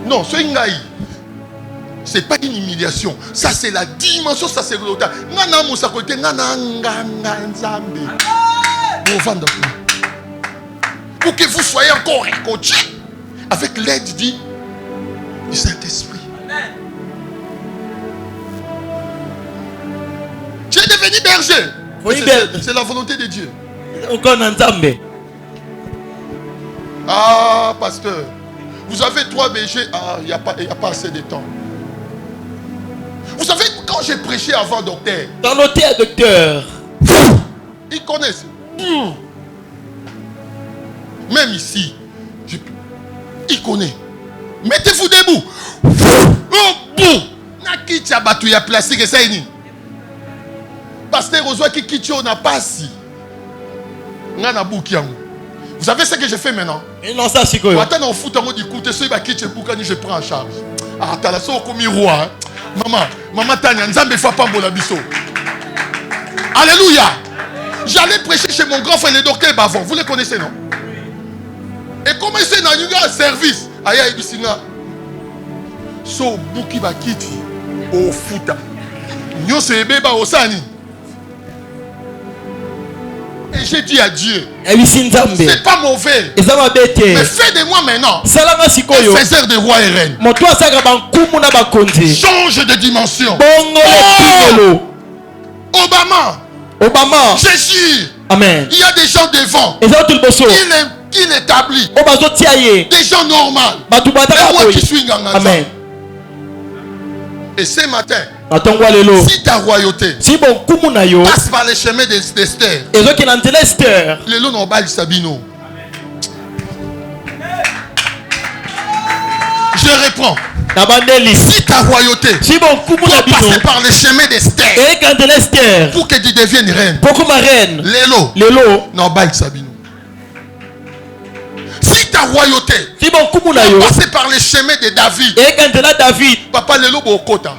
Non, ce ngaï, c'est pas une humiliation. Ça, c'est la dimension sacerdotale. Nana Moussa côté, nana nganga nzambe. Pour que vous soyez encore réconciliés avec l'aide du Saint-Esprit. Tu es devenu berger. C'est la volonté de Dieu. Ah, pasteur, vous avez 3 bergers. Ah, il n'y a pas assez de temps. Vous savez, quand j'ai prêché avant docteur, Dans l'hôtel docteur. ils connaissent. Même ici, ils connaissent. Mettez-vous debout. Oh, boum. Naki tchabatu ya plastique et ça est. Pasteur Ozoa qui quitte n'a pas si. Ngana boukiango. Vous savez ce que je fais maintenant? Non, ça c'est quoi? Attends, on fout en mode écoute, ceux qui je prends en charge. Ah, t'as la soeur comme roi. Maman Tania, Nzambe fa pas la biso. Alléluia. J'allais prêcher chez mon grand frère, le docteur Bavon. Vous le connaissez, non? Et comment c'est dans un service? Aïe, aïe, bisinga. So, Bouki Bakiti. Au fouta. Nyo se beba osani. Et j'ai dit à Dieu, c'est pas mauvais, mais fais de moi maintenant un faiseur de rois et reines. Change de dimension. Oh! Obama, Jésus. Amen. Il y a des gens devant qui l'établit, des gens normaux, et moi qui suis nganga. Amen. Et ce matin, si ta royauté passe par les chemins d'Esther, les lots n'ont pas le sabino. Je réponds. Si ta royauté passe par les chemins d'Esther pour que tu deviennes reine, les lots n'ont pas le sabino. Si ta royauté passe par les chemins de David, papa le lobo kota.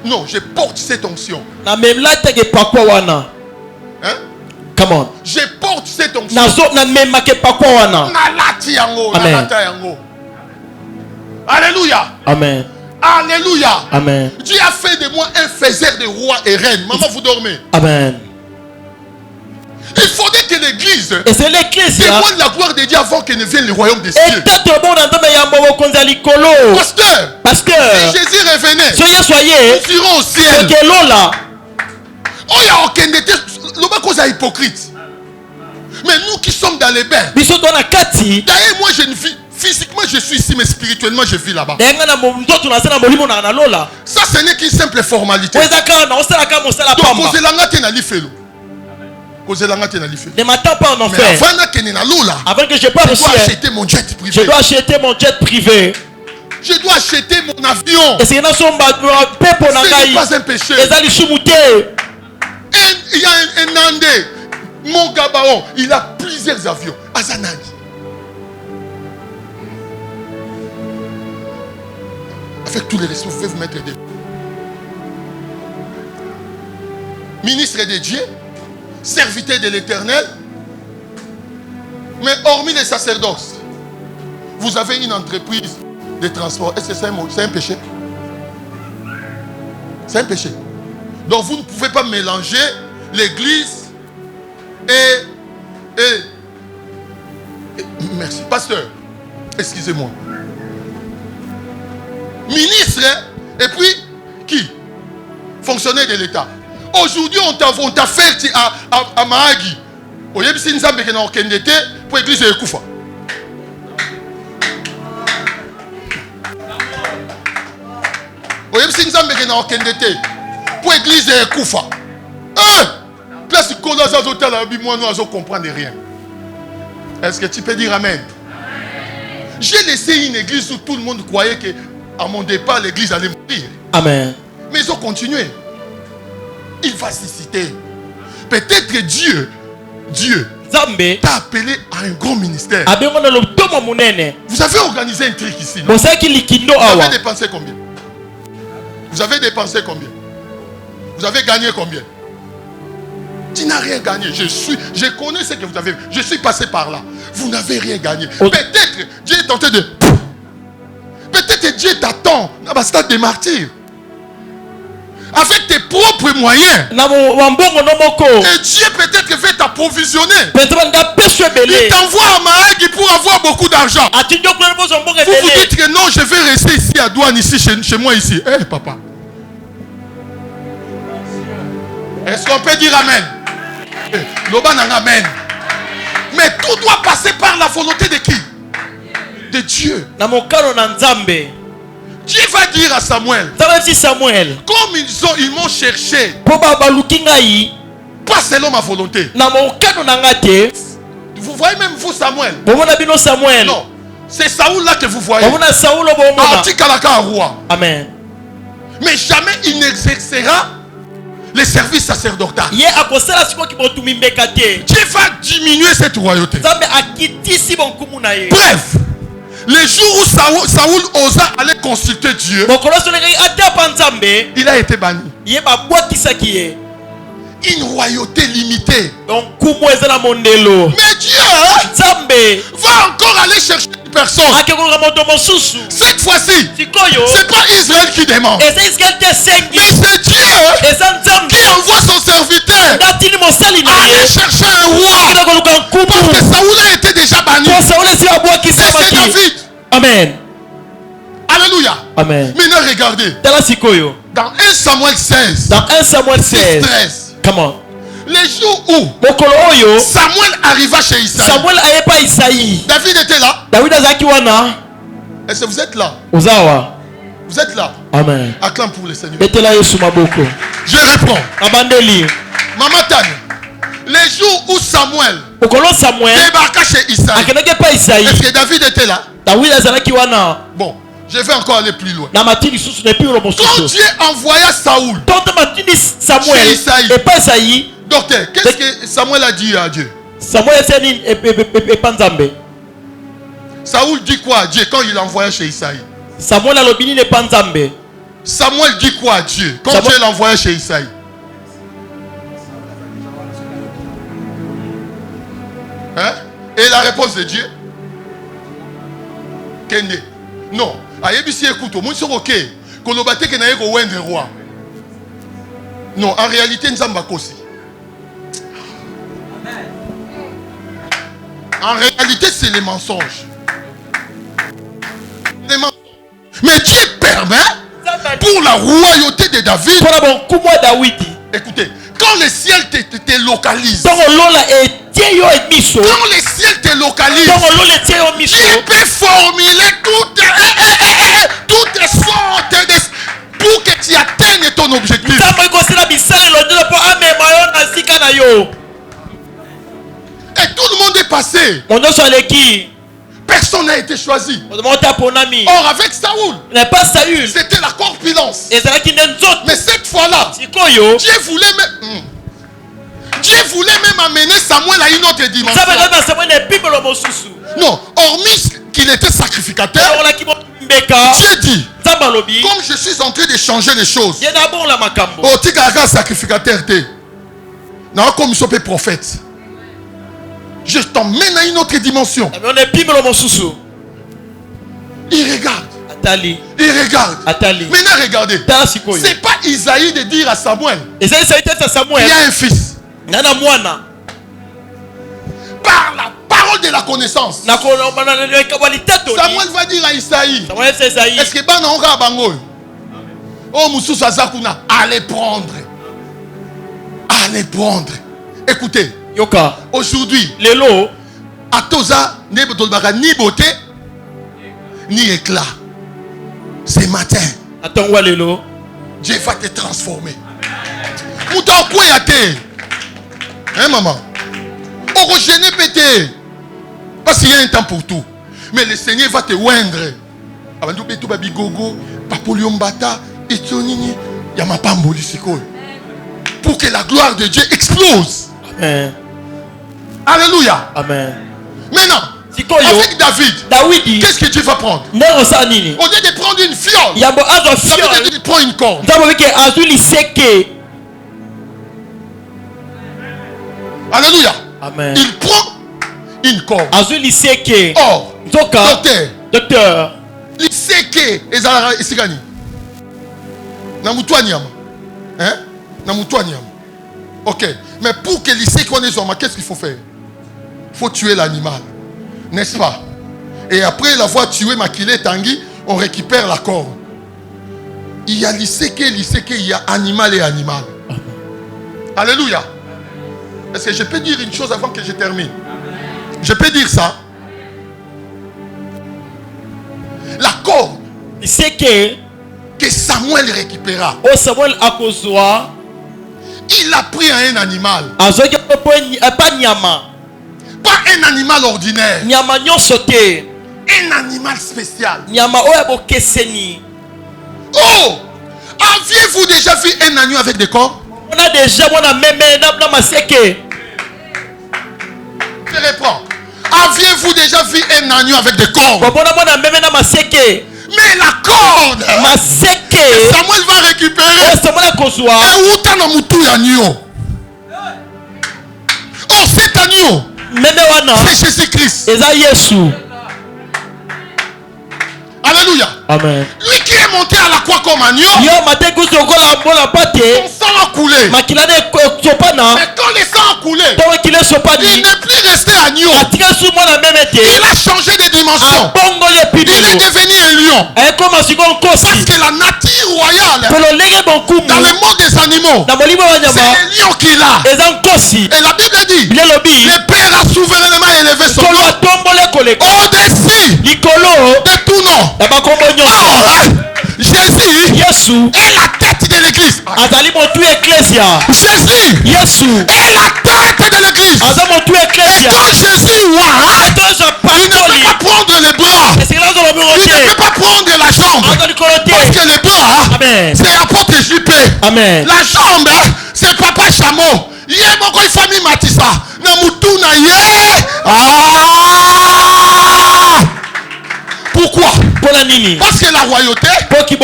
Non, je porte cette onction. Hein? Je porte cette onction. Alléluia. Amen. Alléluia. Amen. Dieu a fait de moi un faiseur de rois et reines. Maman, vous dormez. Amen. Il faudrait que l'église et c'est l'église témoigne la gloire de Dieu avant que ne vienne le royaume des cieux. Pasteur, si Jésus revenait, nous irons au ciel. Oh, il y a aucun été. Le cause hypocrite. Mais nous qui sommes dans les bains. D'ailleurs, moi, je ne vis. Physiquement, je suis ici, mais spirituellement, je vis là-bas. Ça, ce n'est qu'une simple formalité. Donc, ne m'attends pas en enfer. Avant que je parte au ciel, je dois acheter mon jet privé. Je dois acheter mon avion. Ce n'est pas un péché. Il y a un Andé, mon Gabaon, il a plusieurs avions. Azanani. Avec tous les restes, vous pouvez vous mettre des... Ministre de Dieu, serviteur de l'Éternel, mais hormis les sacerdoces, vous avez une entreprise de transport. Est-ce que c'est un péché? C'est un péché. Donc vous ne pouvez pas mélanger l'église et merci, pasteur, excusez-moi. Ministre, et puis qui? Fonctionnaire de l'État. Aujourd'hui, on t'a fait à Mahagi. Au lieu de si nous avons besoin de pour l'église de Koufa. Au lieu de si nous avons besoin de pour l'église de Koufa. Place de Kola Zazotel, moi, nous ne comprenons rien. Est-ce que tu peux dire Amen? J'ai laissé une église où tout le monde croyait qu'à mon départ, l'église allait mourir. Amen. Mais ils ont continué. Il va susciter. Peut-être Dieu t'a appelé à un grand ministère. Vous avez organisé un truc ici. Vous avez dépensé combien? Vous avez dépensé combien? Vous avez gagné combien? Tu n'as rien gagné. Je connais ce que vous avez. Je suis passé par là. Vous n'avez rien gagné. Peut-être Dieu est tenté de... Peut-être Dieu t'attend dans le stade des martyrs. Avec tes propres moyens. Et Dieu peut-être veut t'approvisionner. Il t'envoie à Mahagi pour avoir beaucoup d'argent. Vous vous dites que non, je vais rester ici à Douane, ici, chez moi ici. Eh papa. Est-ce qu'on peut dire Amen? Amen. Mais tout doit passer par la volonté de qui? De Dieu. Dieu va dire à Samuel, comme ils m'ont cherché, pas selon ma volonté. Vous voyez même vous Samuel? Non, c'est Saoul là que vous voyez. Roi. Amen. Mais jamais il n'exercera les services sacerdotal. Dieu va diminuer cette royauté. Bref, les jours où Saoul osa aller consulter Dieu, il a été banni. Une royauté limitée. Mais Dieu va encore aller chercher une personne. Cette fois-ci, c'est pas Israël qui demande, mais c'est Dieu qui envoie son serviteur aller chercher un roi. Parce que Saoul a été déjà banni. Et c'est David. Amen. Alléluia. Amen. Maintenant regardez. Dans 1 Samuel 16. Dans 1 Samuel 16. 13. Comment? Les jours où Samuel arriva chez Isaïe. David était là. Est-ce que vous êtes là? Vous êtes là. Amen. Acclame pour le Seigneur. Je réponds. Maman Tane. Les jours où Samuel débarqua chez Isaïe. Est-ce que David était là? Bon, je vais encore aller plus loin. Quand Dieu envoya Saoul chez Isaïe, docteur, qu'est-ce que Samuel a dit à Dieu? Saoul dit quoi à Dieu quand il envoya chez Isaïe? Samuel dit quoi à Dieu quand Dieu l'envoya chez Isaïe? Hein? Et la réponse de Dieu? Kende. Non. Ayebisi écoute, moi c'est ok. Kolobate ke na yeko wende roi. Non, en réalité nzamba kosi. En réalité, c'est les mensonges. Les mensonges. Mais Dieu permet pour la royauté de David. Écoutez, quand le ciel te localise, quand le ciel te localise, Dieu peut formuler toutes sortes de... pour que tu atteignes ton objectif. Et tout le monde est passé. Personne n'a été choisi. Or avec Saoul, c'était la corpulence. Mais cette fois-là, Dieu voulait même amener Samuel à une autre dimension. Non, hormis qu'il était sacrificateur, Dieu dit, comme je suis en train de changer les choses, oh, tu es sacrificateur, comme je suis prophète, je t'emmène à une autre dimension. Il regarde. Il regarde. Maintenant regardez. C'est pas Isaïe de dire à Samuel, il y a un fils. Par la parole de la connaissance, Samuel va dire à Isaïe, est-ce que Banonga Bango, oh Moussous Azakuna, allez prendre. Allez prendre. Écoutez, aujourd'hui, Atoza ni beauté ni éclat. Ce matin, Dieu va te transformer. Mouton quoi yate? Hein maman? Orogéné pété. Parce qu'il y a un temps pour tout. Mais le Seigneur va te oindre. Abandou betou babi gogo, papoliombata, etonini, yamapamboli siko. Pour que la gloire de Dieu explose. Amen. Alléluia. Amen. Maintenant, avec David, qu'est-ce que Dieu va prendre? Au lieu de prendre une fiole, ça veut dire de prendre une corde. Alléluia. Amen. Il prend une corde. Or, docteur, il sait que ezala isikani. Na mutwanyama. Hein? Na mutwanyama. OK. Mais pour que l'issue connaisse son, qu'est-ce qu'il faut faire? Il faut tuer l'animal. N'est-ce pas? Et après l'avoir tué, maquillé, tanguy, on récupère la corde. Il y a l'issue il y a animal et animal. Alléluia. Est-ce que je peux dire une chose avant que je termine? Je peux dire ça. La corde que Samuel récupéra, il a pris un animal. Pas un animal ordinaire. Un animal spécial. Oh! Aviez-vous déjà vu un agneau avec des cornes? Je reprends. Aviez-vous déjà vu un agneau avec des cornes? Mais la corde Samuel va récupérer. Oh, cet agneau, c'est Jésus-Christ. Alléluia. Amen. Lui qui est monté à la croix comme agneau, son sang a coulé. Mais quand le sang a coulé, il n'est plus resté agneau. Il a changé de dimension. Il est devenu un lion. Parce que la nature royale dans le monde des animaux, c'est le lion qu'il a. Et la Bible dit, le Père a souverainement élevé son nom au-dessus de tout nom. Jésus est la tête de l'église. Jésus est la tête de l'église. Et quand Jésus il ne peut pas prendre les bras. Il ne peut pas prendre la jambe. Parce que les bras, c'est apôtre JP. La jambe, c'est papa chameau. Il famille Matissa. Pourquoi? Parce que la royauté établie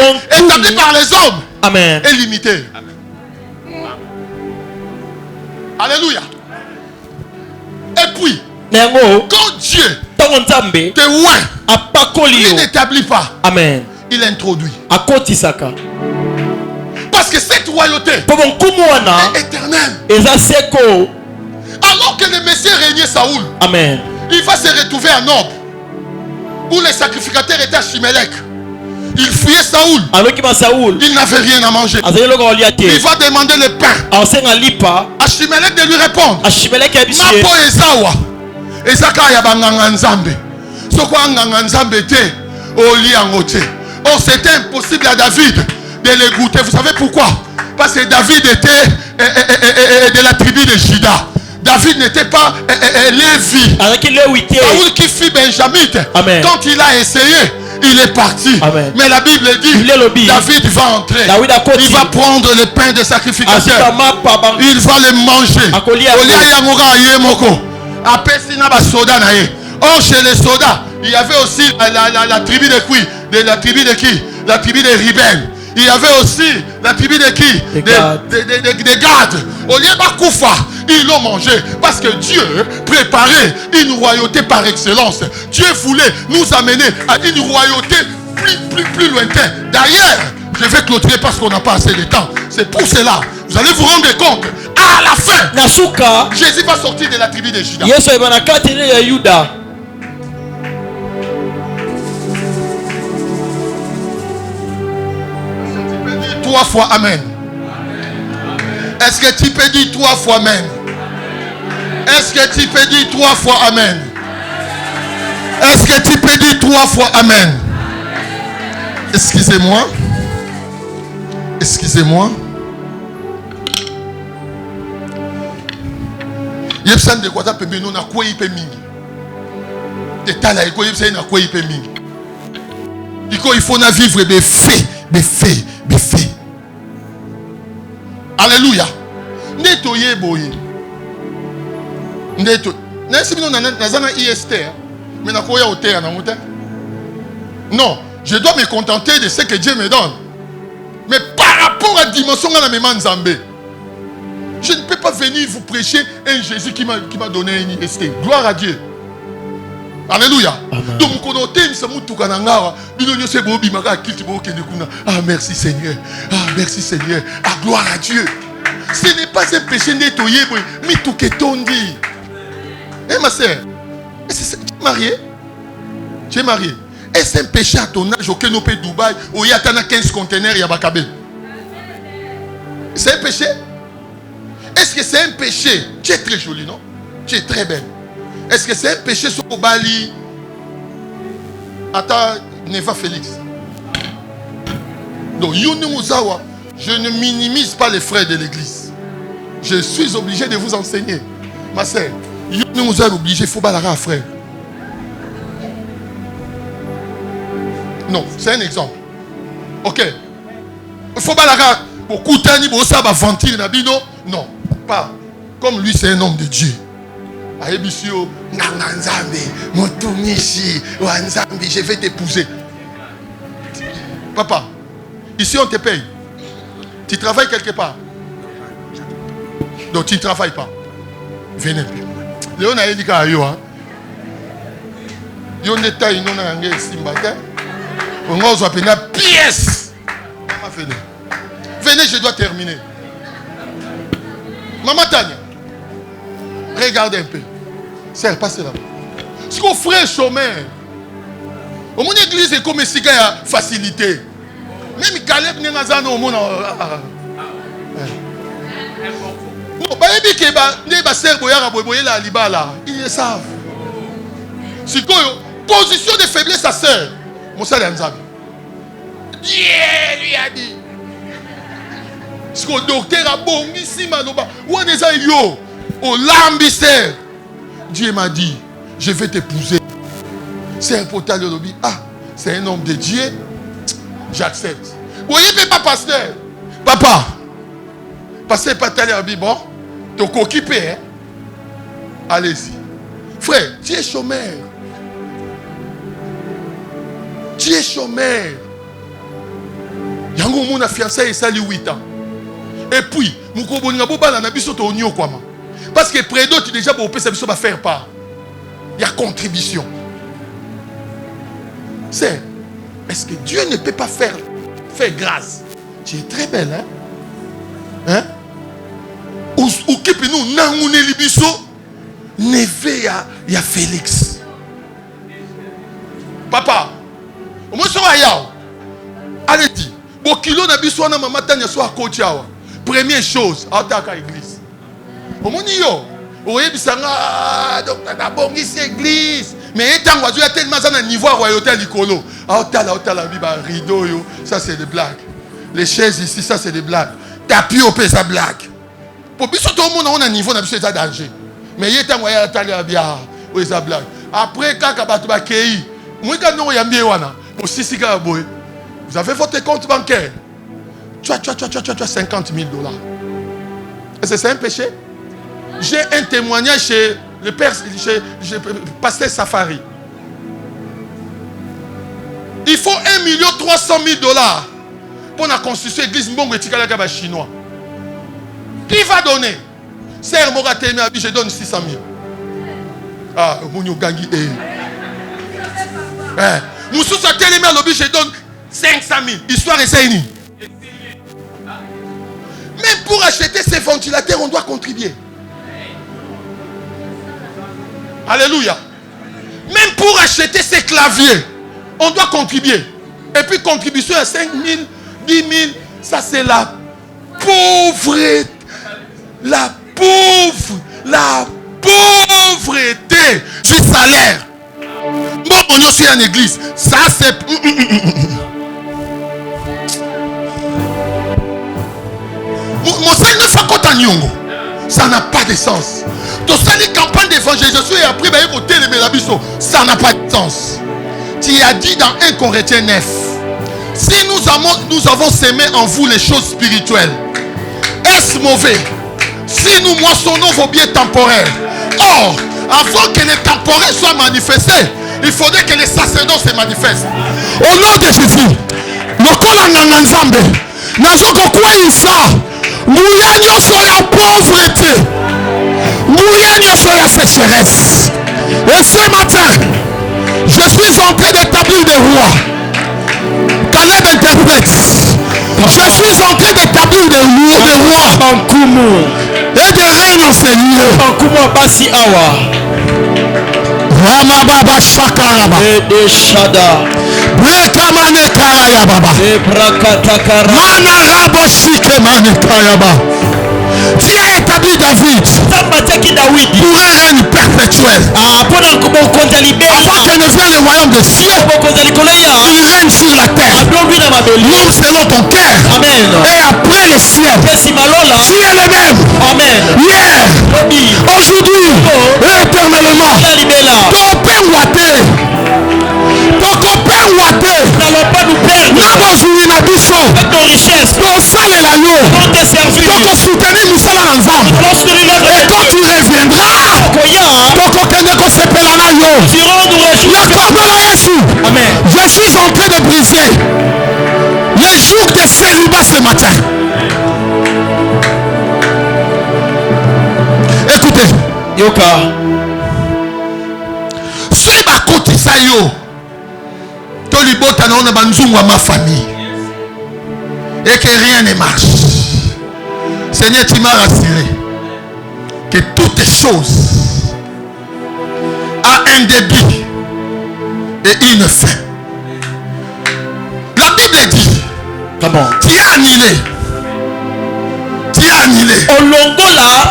par les hommes est limitée. Alléluia. Et puis, quand Dieu te oint, il n'établit pas. Amen. Il introduit. Parce que cette royauté est éternelle. Alors que le Messie régnait Saoul, Amen, il va se retrouver à Nob, où les sacrificateurs étaient à Chimelech. Il fuyait Saoul. Il n'avait rien à manger. Il va demander le pain. À Chimelech de lui répondre. Mapo Ezawa. Ezaka yabanganga nzambe. Sokwa nganga nzambe te. Oli angote. Oh, c'était impossible à David de les goûter. Vous savez pourquoi? Parce que David était de la tribu de Juda. David n'était pas Lévi. Saoul qui fit benjamite. Amen. Quand il a essayé, il est parti. Amen. Mais la Bible dit, David va entrer. Il va prendre le pain de sacrification. Il va le manger. Oh, chez les soldats, il y avait aussi la tribu de qui? De la tribu de qui? la tribu des Ruben. Il y avait aussi la tribu de qui? Des Gad. Au lieu de Koufa, ils l'ont mangé. Parce que Dieu préparait une royauté par excellence. Dieu voulait nous amener à une royauté plus lointaine. D'ailleurs, je vais clôturer parce qu'on n'a pas assez de temps. C'est pour cela. Vous allez vous rendre compte. À la fin, Jésus va sortir de la tribu de Juda. Trois fois Amen. Est-ce que tu peux dire 3 fois Amen? Est-ce que tu peux dire 3 fois Amen? Est-ce que tu peux dire 3 fois Amen? Excusez-moi. Excusez-moi. Yepsan de quoi ça peut nous na quoi il peut mingi. Et tala il yepsan na quoi il peut mingi. Il faut na vivre des faits. Alléluia. Netoye boye. Neto. N'est-ce pas nous IST, mais na koya hôtel na hôtel. Non, je dois me contenter de ce que Dieu me donne. Mais par rapport à la dimension de la mémoire Nzambé, je ne peux pas venir vous prêcher un Jésus qui m'a donné un IST. Gloire à Dieu. Alléluia. Donc, ah, merci Seigneur. Ah, merci Seigneur. Ah, gloire à Dieu. Ce n'est pas un péché nettoyé, mais tout que t'on dit. Eh, ma soeur, tu es marié? Tu es marié? Est-ce un péché à ton âge auquel nous peut Dubaï où il y a 15 conteneurs et Bakabe? C'est un péché? Est-ce que c'est un péché? Tu es très jolie, non? Tu es très belle. Est-ce que c'est un péché sur le Bali? Attends, Neva Félix. Donc, je ne minimise pas les frères de l'église. Je suis obligé de vous enseigner. Ma soeur, nous avons obligé, il faut pas la frère. Non, c'est un exemple. Ok. Il faut pas la beaucoup de non, pas. Comme lui, c'est un homme de Dieu. Je vais t'épouser. Papa, ici on te paye. Tu travailles quelque part. Donc tu ne travailles pas. Venez. Léon a dit qu'il y a eu. Il y a une taille, il y a une pièce. Venez, je dois terminer. Maman Tania. Regardez un peu. Sœur, passez là. Ce qu'on ferait chômeur. Au mon église est comme si il y a facilité. Même Caleb n'est pas au monde. Non, ils le savent. C'est quoi? Position de faiblesse à sœur. Mon sœur est Dieu lui a dit. Ce que le docteur a bon ici, maloba. Où est-ce que yo? Au lambisseur. Dieu m'a dit, je vais t'épouser. C'est un portal de lobby. Ah, c'est un homme de Dieu. J'accepte. Vous voyez, pas pasteur. Papa. Pasteur pas tellement bon. Tu es occupé. Hein? Allez-y. Frère, tu es chômeur. Tu es chômeur. Yango mon a fiancé et sali 8 ans. Et puis, mon koboni ngabo na biso to onyo kwama. Parce que près d'autres déjà pour ça va faire part. Il y a contribution. C'est est-ce que Dieu ne peut pas faire grâce? Tu es très belle, hein? Hein? Occupe-nous, nangoune libiso, neve ya Félix. Papa, au moins sur Ayao, allez dit, bon kilo na biso na maman tanya so à côté awa. Première chose, à ta église. Au moins yo, oye bisanga donc na bon ici église. Mais étant oiseau, il y a tellement de niveau à royauté à l'icolo. Rideau, ça c'est des blagues. Les chaises ici, ça c'est des blagues. Tapis au pays, ça blague. Pour tout le monde, on a un niveau, on a besoin de danger. Mais il y a tant de bien, oui, ça blague. Après, quand vous avez vous avez votre compte bancaire. Tu as 50 000 $. Est-ce que c'est un péché? J'ai un témoignage chez le père, chez pasteur Safari. Il faut 1 300 000 $. Pour la construction de l'église Mbongo et Tikalaka chinois. Qui va donner? Sœur Mora Témé, je donne 600 000. Ah, Mounio Gangi. Moussoussa Télémé, je donne 500 000. Histoire et c'est. Même pour acheter ces ventilateurs, on doit contribuer. Alléluia. Même pour acheter ces claviers, on doit contribuer. Et puis contribution à 5 000, 10 000, ça c'est la pauvreté. La pauvreté du salaire. Moi, on suis en église. Ça c'est... Ça n'a pas de sens. Donc ça les campagnes d'évangélisation et après ça n'a pas de sens. Tu as dit dans 1 Corinthiens 9, si nous avons sémé en vous les choses spirituelles, est-ce mauvais si nous moissonnons vos biens temporaires? Or, avant que les temporaires soient manifestés, il faudrait que les sacerdoces se manifestent. Au nom de Jésus, Mouyanyo sur la pauvreté, Mouyanyo sur la sécheresse. Et ce matin, je suis en train d'établir des rois. Caleb interprète. Je suis en train d'établir des rois et des reines en ces lieux. Ramababa Shakaraba. Brekamane Karayababa. Manarabo Shikemane Karayaba. Tu as établi David pour un règne perpétuel. Avant que ne vienne le royaume des cieux, il règne sur la terre. L'homme selon ton cœur. Et après les cieux, tu es le même. Hier, aujourd'hui, et éternellement. Ton père ouaté. Ton père ouaté. Notre richesse. Ton sale et l'agneau. Ton soutenir nous sommes ensemble. Et quand tu reviendras, je suis en train de briser les jours de célibat ce matin. Écoutez. Yoka. Soyez ma côté ça yo. Tolibota na banzungu à ma famille. Et que rien ne marche. Seigneur, tu m'as rassuré que toutes choses a un début et une fin. La Bible dit, tu as annulé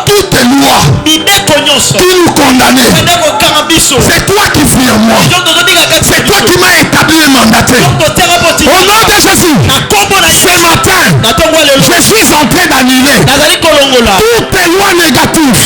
toutes les lois qui nous condamnaient. C'est toi qui vis en moi. C'est toi qui m'as établi et mandaté. Au nom de Jésus, ce matin, je suis en train d'annuler toutes les lois négatives.